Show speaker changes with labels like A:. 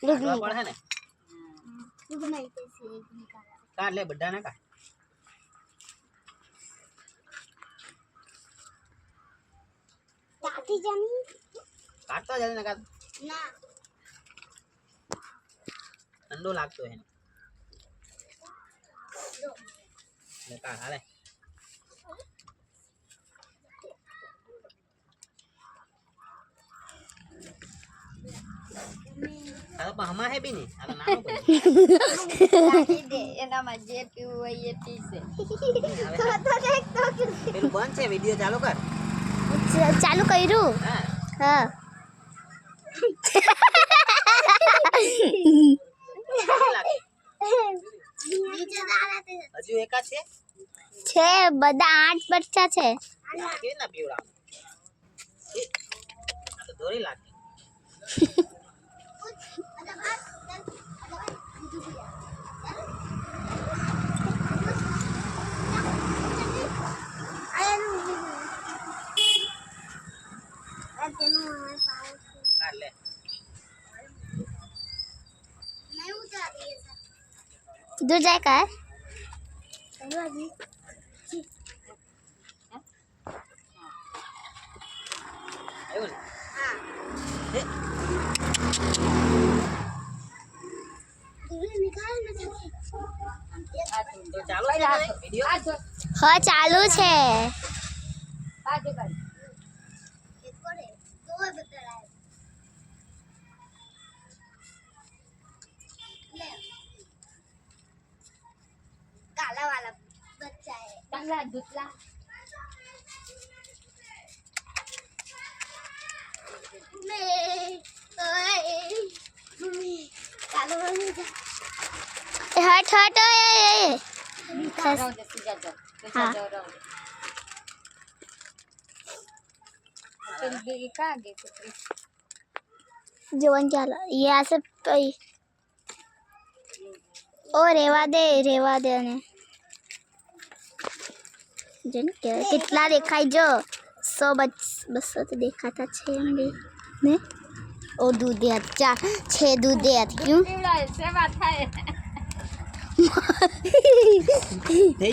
A: કાઢવા પડે ને
B: रुक नहीं कैसे एक निकाला
A: કાઢ લે બધા ના કાઢ
B: काटी जानी
A: કાઢતો જલ્દી ના કાઢ
B: ना
A: ઠંડો લાગતો હે લે કાઢ હાલે આ તો હમા હે બી નહીં આ તો નાનો પડે
B: काटी दे एना में जे पीऊ હોય એ પીસે તો દેખ તો
A: પેલું બંધ છે વિડિયો ચાલુ કર
B: ચાલુ કર્યું
A: હા
B: હા
A: હજુ એકાદ છે
B: છે બધા 8 બચ્ચા છે
A: કેવી ના પીવડા આ તો દોરી લાગે કાઢ લે
B: दूर जाए का है
A: આવ્યો ને તો ચાલુ છે વિડિયો
B: हाँ चालू छे काला वाला बच्चा है काला दूसरा हट हट जीवन चला ये ऐसे ओ रेवा दे ने जन कितना देखाई जो 100-200 तो देखाता छे ने ओ दूध अच्छा 6 दूध क्यों
A: થઈ